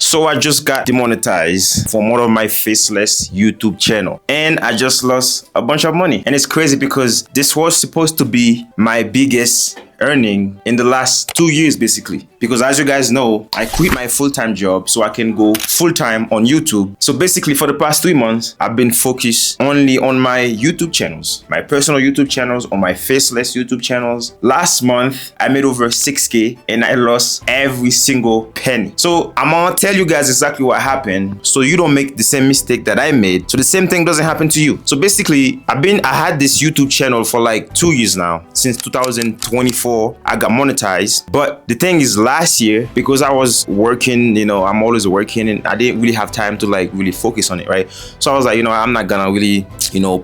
So I just got demonetized from one of my faceless YouTube channel, and I just lost a bunch of money. And it's crazy because this was supposed to be my biggest earning in the last 2 years, basically, because as you guys know, I quit my full-time job so I can go full-time on YouTube. So basically for the past 3 months, I've been focused only on my YouTube channels, my personal YouTube channels, on my faceless YouTube channels. Last month I made over 6K and I lost every single penny. So I'm gonna tell you guys exactly what happened so you don't make the same mistake that I made, so the same thing doesn't happen to you. So basically I had this YouTube channel for like 2 years now, since 2024. I got monetized. But the thing is, last year, because I was working, I'm always working, and I didn't really have time to like really focus on it, right? So I was like, I'm not gonna really,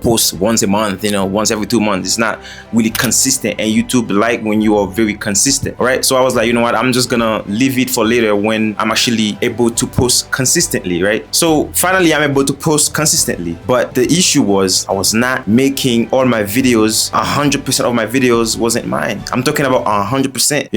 post once a month, once every 2 months. It's not really consistent, and YouTube like when you are very consistent, right? So I was like, you know what, I'm just gonna leave it for later when I'm actually able to post consistently, right? So finally I'm able to post consistently, but the issue was I was not making all my videos. 100% of my videos wasn't mine. I'm talking about 100%,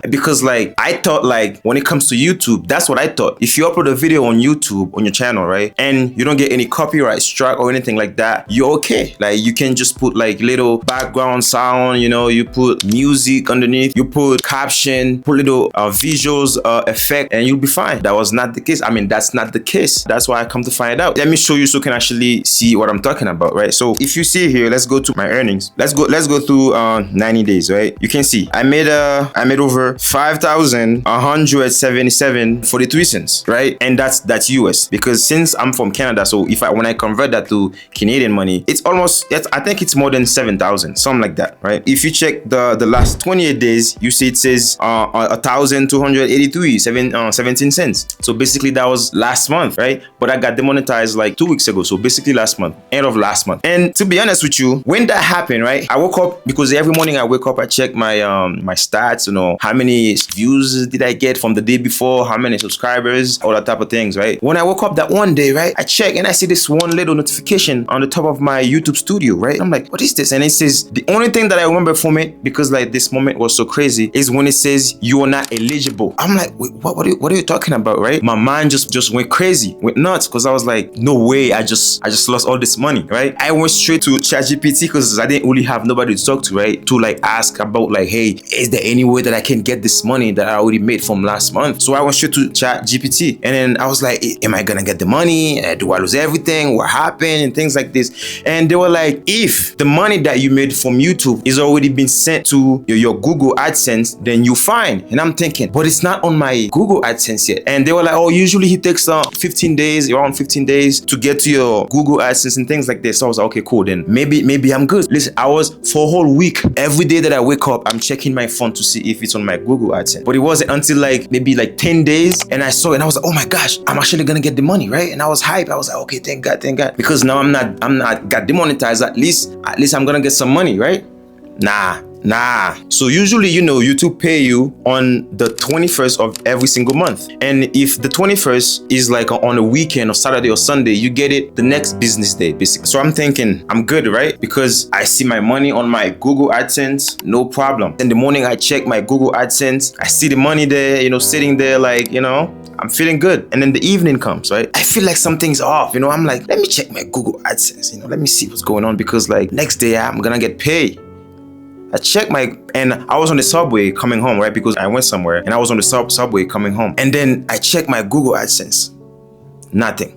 because like I thought, like when it comes to YouTube, that's what I thought. If you upload a video on YouTube on your channel, right, and you don't get any copyright strike or anything like that, you're okay. Like you can just put like little background sound, you put music underneath, you put caption, put little visuals effect, and you'll be fine. That was not the case. I mean, that's not the case. That's why I come to find out. Let me show you so you can actually see what I'm talking about, right? So if you see here, let's go to my earnings. Let's go through 90 days, right? You can see I made over 5,177.43 cents, right? And that's US, because since I'm from Canada, so when I convert that to Canadian money, it's almost, I think it's more than 7,000, something like that, right? If you check the last 28 days, you see it says 1,283.17 cents. So basically that was last month, right? But I got demonetized like 2 weeks ago, so basically last month, end of last month. And to be honest with you, when that happened, right, I woke up, because every morning I wake up, I check my stats, how many views did I get from the day before, how many subscribers, all that type of things, right? When I woke up that one day, right, I check and I see this one little notification on the top of my YouTube studio, right? I'm like, what is this? And it says, the only thing that I remember from it, because like this moment was so crazy, is when it says you are not eligible. I'm like, wait, what are you talking about, right? My mind just went crazy, went nuts, because I was like, no way, I just lost all this money, right? I went straight to ChatGPT because I didn't really have nobody to talk to, right? To like ask about like, hey, is there any way that I can get this money that I already made from last month? So I went straight to ChatGPT, and then I was like, am I gonna get the money? Do I lose everything? What happened? And things like this. And they were like, if the money that you made from YouTube is already been sent to your Google AdSense, then you're fine. And I'm thinking, but it's not on my Google AdSense yet. And they were like, oh, usually it takes around 15 days to get to your Google AdSense and things like this. So I was like, okay, cool, then maybe I'm good. Listen, I was for a whole week, every day that I wake up, I'm checking my phone to see if it's on my Google AdSense. But it wasn't until like maybe like 10 days, and I saw it and I was like, oh my gosh, I'm actually gonna get the money, right? And I was hyped. I was like, okay, thank God, because now I'm not got demonetized. At least I'm gonna get some money, right? Nah. So usually, YouTube pay you on the 21st of every single month. And if the 21st is like on a weekend or Saturday or Sunday, you get it the next business day, basically. So I'm thinking I'm good, right? Because I see my money on my Google AdSense, no problem. In the morning, I check my Google AdSense. I see the money there, sitting there like, I'm feeling good. And then the evening comes, right? I feel like something's off, I'm like, let me check my Google AdSense, let me see what's going on, because like next day I'm gonna get paid. I checked and I was on the subway coming home, right? Because I went somewhere and I was on the subway coming home. And then I checked my Google AdSense. Nothing.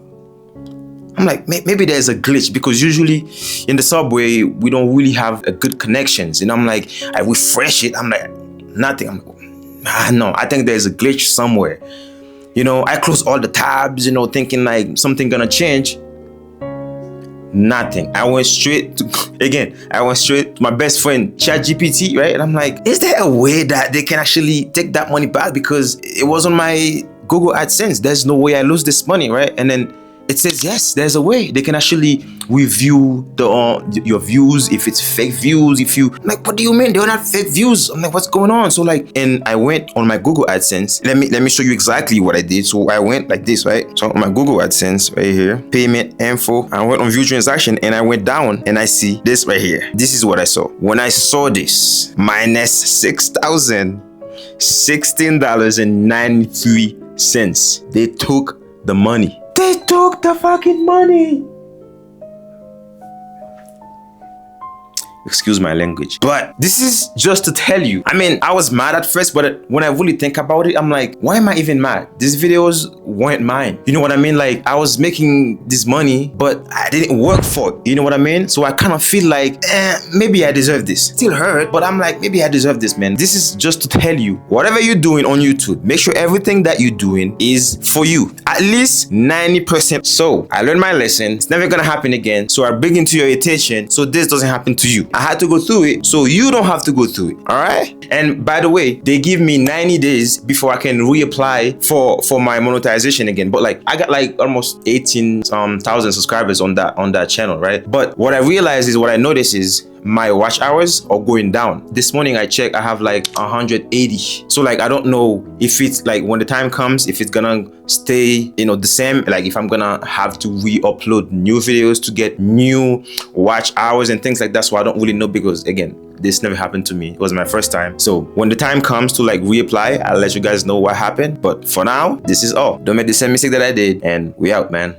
I'm like, maybe there's a glitch, because usually in the subway, we don't really have a good connections. And I'm like, I refresh it. I'm like, nothing. I'm like, no, I think there's a glitch somewhere. I closed all the tabs, thinking like something gonna change. Nothing. I went straight to my best friend ChatGPT, right? And I'm like, is there a way that they can actually take that money back, because it was on my Google AdSense? There's no way I lose this money, right? And then it says, yes, there's a way. They can actually review your views, if it's fake views. I'm like, what do you mean? They're not fake views. I'm like, what's going on? So like, and I went on my Google AdSense. Let me show you exactly what I did. So I went like this, right? So on my Google AdSense right here, payment info, I went on view transaction, and I went down and I see this right here. This is what I saw. When I saw this, minus $6,016.93 since they took the money. They took the fucking money. Excuse my language. But this is just to tell you. I mean, I was mad at first, but when I really think about it, I'm like, why am I even mad? These videos weren't mine. You know what I mean? Like, I was making this money, but I didn't work for it. You know what I mean? So I kind of feel like, maybe I deserve this. Still hurt, but I'm like, maybe I deserve this, man. This is just to tell you, whatever you're doing on YouTube, make sure everything that you're doing is for you. At least 90%. So I learned my lesson. It's never gonna happen again. So I bring it to your attention so this doesn't happen to you. I had to go through it, so you don't have to go through it. All right. And by the way, they give me 90 days before I can reapply for my monetization again. But like, I got like almost 18,000 subscribers on that channel, right? But what I realized is, what I noticed is, my watch hours are going down. This morning I checked, I have like 180. So like, I don't know if it's like, when the time comes, if it's gonna stay, you know, the same, like if I'm gonna have to re-upload new videos to get new watch hours and things like that. So I don't really know, because again, this never happened to me. It was my first time. So when the time comes to like reapply, I'll let you guys know what happened. But for now, this is all. Don't make the same mistake that I did, and we out, man.